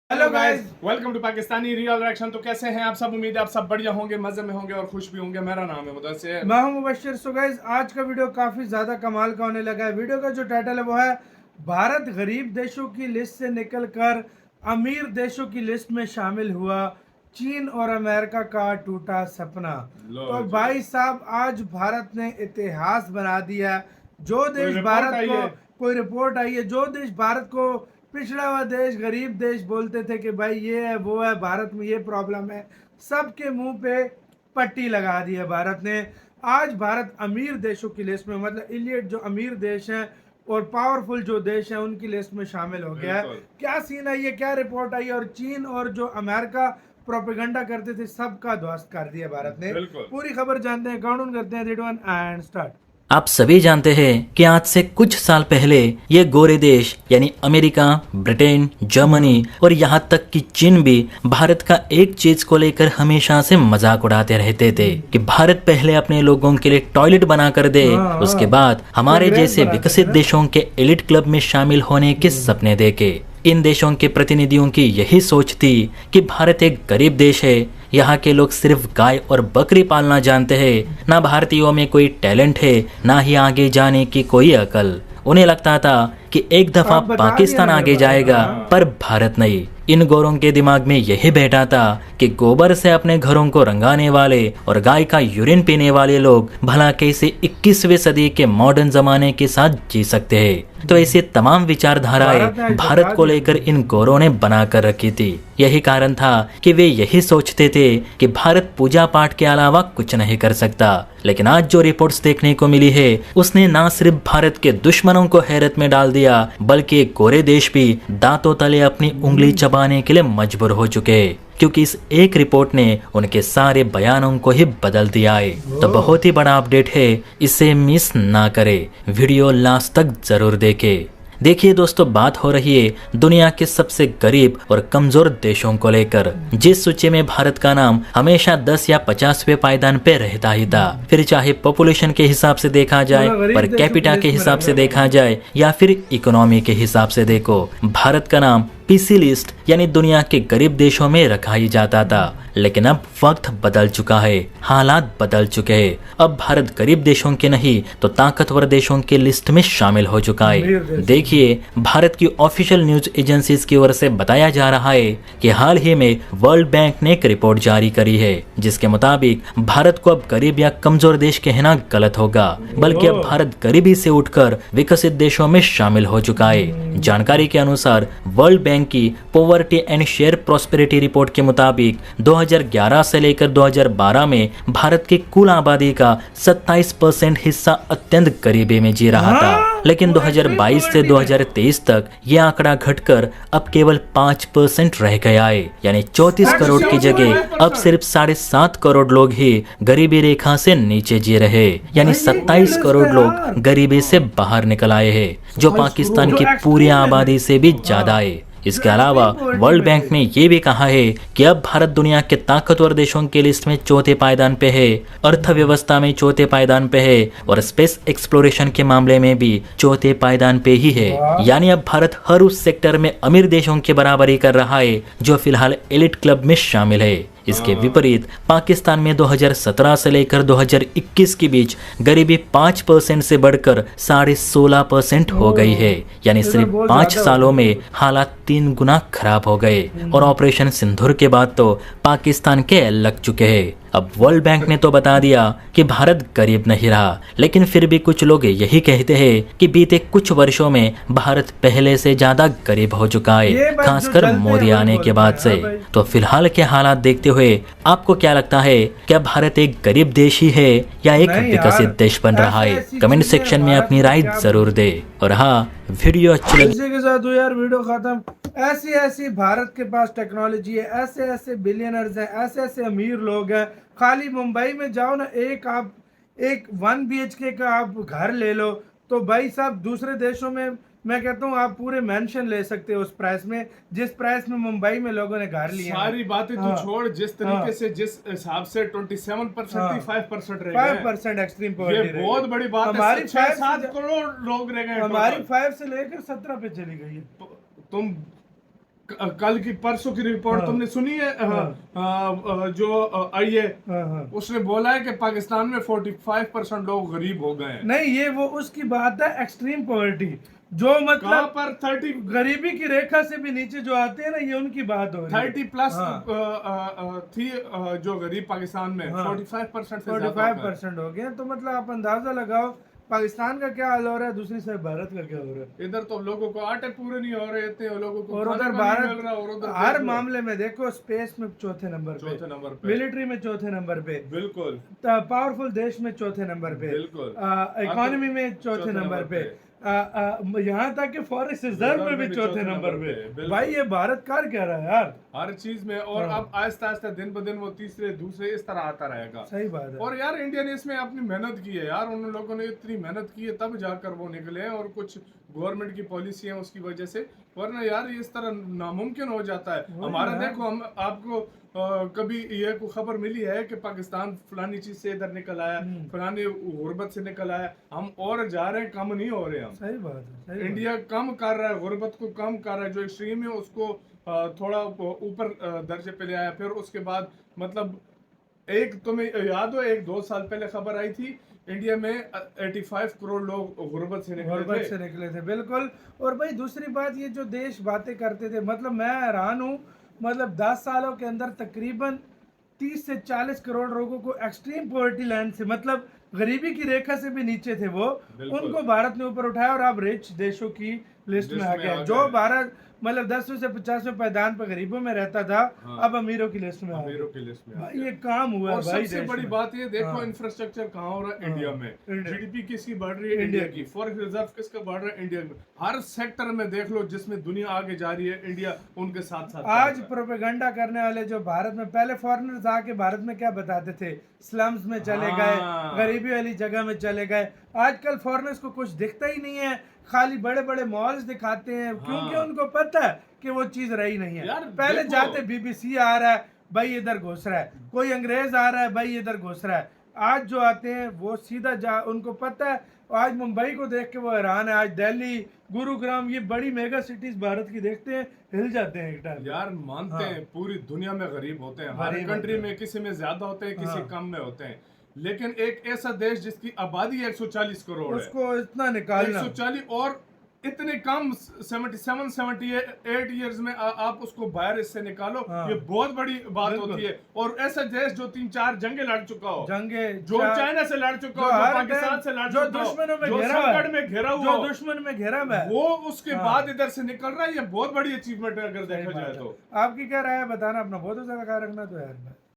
Hello guys, welcome to Pakistani real reaction. तो कैसे हैं आप सब? उम्मीद है आप सब बढ़िया होंगे, मजे में होंगे और खुश भी होंगे। मेरा नाम है मुदस्सिर, मैं हूं मुबश्शिर। सो गाइस, आज का वीडियो काफी ज्यादा कमाल का होने लगा है। वीडियो का जो टाइटल है वो है भारत गरीब देशों की लिस्ट से निकलकर अमीर देशों की लिस्ट में शामिल हुआ, चीन और अमेरिका का टूटा सपना। तो भाई साहब, आज भारत ने इतिहास बना दिया। जो देश भारत को कोई रिपोर्ट आई है, जो देश भारत को पिछड़ा हुआ देश, गरीब देश बोलते थे कि भाई ये है वो है, भारत में ये प्रॉब्लम है, सबके मुंह पे पट्टी लगा दी है भारत ने। आज भारत अमीर देशों की लिस्ट में, मतलब इलियट जो अमीर देश हैं और पावरफुल जो देश हैं उनकी लिस्ट में शामिल हो गया है। क्या सीन आई है, क्या रिपोर्ट आई है, और चीन और जो अमेरिका प्रोपेगेंडा करते थे सबका ध्वस्त कर दिया भारत ने। पूरी खबर जानते हैं, काउंट करते हैं, 3 2 1 एंड स्टार्ट। आप सभी जानते हैं कि आज से कुछ साल पहले ये गोरे देश यानी अमेरिका, ब्रिटेन, जर्मनी और यहाँ तक कि चीन भी भारत का एक चीज को लेकर हमेशा से मजाक उड़ाते रहते थे कि भारत पहले अपने लोगों के लिए टॉयलेट बना कर दे, उसके बाद हमारे जैसे विकसित देशों के एलिट क्लब में शामिल होने के सपने देखे। इन देशों के प्रतिनिधियों की यही सोच थी कि भारत एक गरीब देश है, यहाँ के लोग सिर्फ गाय और बकरी पालना जानते हैं, ना भारतीयों में कोई टैलेंट है, ना ही आगे जाने की कोई अकल। उन्हें लगता था कि एक दफा पाकिस्तान आगे जाएगा पर भारत नहीं। इन गोरों के दिमाग में यही बैठा था कि गोबर से अपने घरों को रंगाने वाले और गाय का यूरिन पीने वाले लोग भला कैसे 21वीं सदी के मॉडर्न जमाने के साथ जी सकते हैं। तो ऐसी तमाम विचारधाराएं भारत को लेकर इन गोरों ने बना कर रखी थी। यही कारण था कि वे यही सोचते थे कि भारत पूजा पाठ के अलावा कुछ नहीं कर सकता। लेकिन आज जो रिपोर्ट्स देखने को मिली है उसने ना सिर्फ भारत के दुश्मनों को हैरत में डाल दिया, बल्कि एक गोरे देश भी दांतों तले अपनी उंगली चबाने के लिए मजबूर हो चुके, क्योंकि इस एक रिपोर्ट ने उनके सारे बयानों को ही बदल दिया है। तो बहुत ही बड़ा अपडेट है, इसे मिस ना करें, वीडियो लास्ट तक जरूर देखें। देखिए दोस्तों, बात हो रही है दुनिया के सबसे गरीब और कमजोर देशों को लेकर, जिस सूची में भारत का नाम हमेशा 10 या 50वें पायदान पे रहता ही था। फिर चाहे पॉपुलेशन के हिसाब से देखा जाए, पर कैपिटा के हिसाब से देखा जाए, या फिर इकोनॉमी के हिसाब से देखो, भारत का नाम पीसी लिस्ट यानी दुनिया के गरीब देशों में रखा ही जाता था। लेकिन अब वक्त बदल चुका है, हालात बदल चुके हैं। अब भारत गरीब देशों के नहीं तो ताकतवर देशों के लिस्ट में शामिल हो चुका है। देखिए, भारत की ऑफिशियल न्यूज एजेंसीज की ओर से बताया जा रहा है कि हाल ही में वर्ल्ड बैंक ने एक रिपोर्ट जारी करी है, जिसके मुताबिक भारत को अब गरीब या कमजोर देश कहना गलत होगा, बल्कि अब भारत गरीबी से उठकर विकसित देशों में शामिल हो चुका है। जानकारी के अनुसार वर्ल्ड बैंक की poverty and share prosperity report के मुताबिक 2011 से लेकर 2012 में भारत की कुल आबादी का 27% हिस्सा अत्यंत गरीबी में जी रहा था। लेकिन 2022 से 2023 तक यह आंकड़ा घटकर अब केवल 5% रह गया है, यानी 34 करोड़ की जगह अब सिर्फ 7.5 करोड़ लोग ही गरीबी रेखा से नीचे जी रहे, यानी 27 करोड़ लोग गरीबी से बाहर निकल आए हैं, जो पाकिस्तान की पूरी आबादी से भी ज्यादा है। इसके अलावा वर्ल्ड बैंक ने ये भी कहा है कि अब भारत दुनिया के ताकतवर देशों के लिस्ट में चौथे पायदान पे है, अर्थव्यवस्था में चौथे पायदान पे है, और स्पेस एक्सप्लोरेशन के मामले में भी चौथे पायदान पे ही है। यानी अब भारत हर उस सेक्टर में अमीर देशों की बराबरी कर रहा है जो फिलहाल एलिट क्लब में शामिल है। इसके विपरीत पाकिस्तान में 2017 से लेकर 2021 के बीच गरीबी 5% से बढ़कर 16.5% हो गई है, यानी सिर्फ 5 सालों में हालात 3 गुना खराब हो गए। और ऑपरेशन सिंदूर के बाद तो पाकिस्तान के लग चुके हैं। अब वर्ल्ड बैंक ने तो बता दिया कि भारत गरीब नहीं रहा, लेकिन फिर भी कुछ लोग यही कहते हैं कि बीते कुछ वर्षों में भारत पहले से ज्यादा गरीब हो चुका है, खासकर मोदी आने के बाद से। तो फिलहाल के हालात देखते हुए आपको क्या लगता है, क्या भारत एक गरीब देश ही है या एक विकसित देश बन रहा है? कमेंट सेक्शन में अपनी राय जरूर दे। और हाँ, वीडियो अच्छी लगी इसी के साथ यार वीडियो खत्म। ऐसी ऐसी भारत के पास टेक्नोलॉजी है, ऐसे ऐसे बिलियनर्स हैं, ऐसे ऐसे अमीर लोग हैं। खाली मुंबई में जाओ ना, एक 1 BHK का आप घर ले लो तो भाई साहब दूसरे देशों में मैं कहता हूँ आप पूरे मेंशन ले सकते हो उस प्राइस में, जिस प्राइस में मुंबई में लोगों ने घर लिया। सारी बातें तू छोड़, जिस तरीके से, जिस हिसाब से 27% ही 5% रह गए, 5% एक्सट्रीम पॉवर्टी, ये बहुत बड़ी बात है। हमारी 6-7 करोड़ लोग रह गए, हमारी 5 से लेकर 17 पे चली गई है। तुम कल की परसों की रिपोर्ट हाँ। तुमने सुनी है? जो आई है, हाँ। उसने बोला है कि पाकिस्तान में 45% लोग गरीब हो गए हैं। नहीं, ये वो उसकी बात है एक्सट्रीम पॉवर्टी, जो कहाँ मतलब पर 30 गरीबी की रेखा से भी नीचे जो आते हैं ना, ये उनकी बात हो रही है। 30+ हाँ। थी जो गरीब पाकिस्तान में, हाँ। 45% से ज्यादा हो गए। 45% हो गए। तो मतलब आप अंदाजा लगाओ पाकिस्तान का क्या हाल हो रहा है, दूसरी साइड भारत का क्या हो रहा है। इधर तो लोगों को आटे पूरे नहीं हो रहे थे, लोगों को और खाना उधर का नहीं मिल रहा, और भारत उधर हर देख लो, मामले में देखो, स्पेस में चौथे नंबर पे, चौथे नंबर पे, मिलिट्री में चौथे नंबर पे, बिल्कुल पावरफुल देश में चौथे नंबर पे, बिल्कुल, इकोनॉमी में चौथे नंबर पे, यहाँ तक कि फॉरेस्ट रिजर्व में भी चौथे नंबर पे। बिल्कुल। भाई ये भारत कर क्या रहा है यार, हर चीज में। और हाँ। अब आहिस्ता आहिस्ता दिन ब दिन वो तीसरे दूसरे इस तरह आता रहेगा। सही बात है। और यार इंडिया ने इसमें अपनी मेहनत की है यार, उन लोगों ने इतनी मेहनत की है तब जाकर वो निकले हैं, और कुछ गवर्नमेंट की पॉलिसी है उसकी वजह से, वरना यार इस तरह नामुमकिन हो जाता है। हमारा यार। देखो, हम आपको कभी ये को खबर मिली है कि पाकिस्तान फलानी चीज से इधर निकल आया, फलानी गुर्बत से निकल आया? हम और जा रहे हैं, कम नहीं हो रहे हम। सही बात है, सही बात इंडिया कम कर रहा है, गुर्बत को कम कर रहा है, जो एक्सट्रीम है उसको थोड़ा ऊपर दर्जे पे ले आया। फिर उसके बाद मतलब एक तुम्हें याद हो, 1-2 साल पहले खबर आई थी इंडिया में 85 करोड़ लोग गुर्बत से निकले थे। निकले थे, बिल्कुल। और भाई दूसरी बात, ये जो देश बातें करते थे, मतलब मैं हैरान हूँ, मतलब 10 सालों के अंदर तकरीबन 30 से 40 करोड़ लोगों को एक्सट्रीम पॉवर्टी लाइन से, मतलब गरीबी की रेखा से भी नीचे थे वो, बिल्कुल। उनको भारत ने ऊपर उठाया और अब रिच देशों की लिस्ट में आ गया। जो भारत मतलब 10वें से 50वें पायदान पर गरीबों में रहता था, हाँ। अब अमीरों की लिस्ट में आ अमीरों गया। की लिस्ट में भाई ये काम हुआ है और भाई सबसे देश बड़ी में। बात ये देखो, हाँ। इंफ्रास्ट्रक्चर कहाँ हो रहा है? हाँ। इंडिया में। इंडिया। जीडीपी किसकी बढ़ रही है? इंडिया की। फॉरेन रिजर्व किसका बढ़ रहा है? इंडिया में। हर सेक्टर में देख लो जिसमें दुनिया आगे जा रही है, इंडिया उनके साथ साथ आज प्रोपेगेंडा करने वाले जो भारत में, पहले फॉरेनर्स आके भारत में क्या बताते थे, स्लम्स में चले गए, हाँ। गरीबी वाली जगह में चले गए। आजकल फॉरेनर्स को कुछ दिखता ही नहीं है, खाली बड़े बड़े मॉल्स दिखाते हैं, क्योंकि उनको पता है कि वो चीज रही नहीं है। यार पहले देखो, जाते बीबीसी आ रहा है भाई इधर घुस रहा है, कोई अंग्रेज आ रहा है भाई इधर घुस रहा है। आज जो आते हैं वो सीधा जा, उनको पता है। आज मुंबई को देख के वो हैरान है, आज दिल्ली, गुरुग्राम, ये बड़ी मेगा सिटीज भारत की देखते हैं, हिल जाते हैं एक टाइम। यार मानते हाँ। हैं पूरी दुनिया में गरीब होते हैं, हर गरीब कंट्री होते में किसी में ज्यादा होते हैं, किसी हाँ। कम में होते हैं, लेकिन एक ऐसा देश जिसकी आबादी 140 करोड़ है, उसको इतना निकालना, 140 और इतने कम 77-78 ईयर्स में आप उसको बाहर इससे निकालो, हाँ। ये बहुत बड़ी बात बिल्कुल। होती है। और ऐसा देश जो 3-4 जंगे लड़ चुका हो, जंगे जो चाइना से लड़ चुका हो, जो पाकिस्तान से लड़ जो चुका हो, दुश्मनों में जो घेरा हुआ है, संकट में घेरा हुआ जो हो, दुश्मन में घेरा हुआ है, वो उसके हाँ। बाद इधर से निकल रहा है। ये बहुत बड़ी अचीवमेंट है अगर सही देखा बात जाए है। तो। आपकी क्या राय है बताना, अपना बहुत ज्यादा ख्याल रखना तो यार।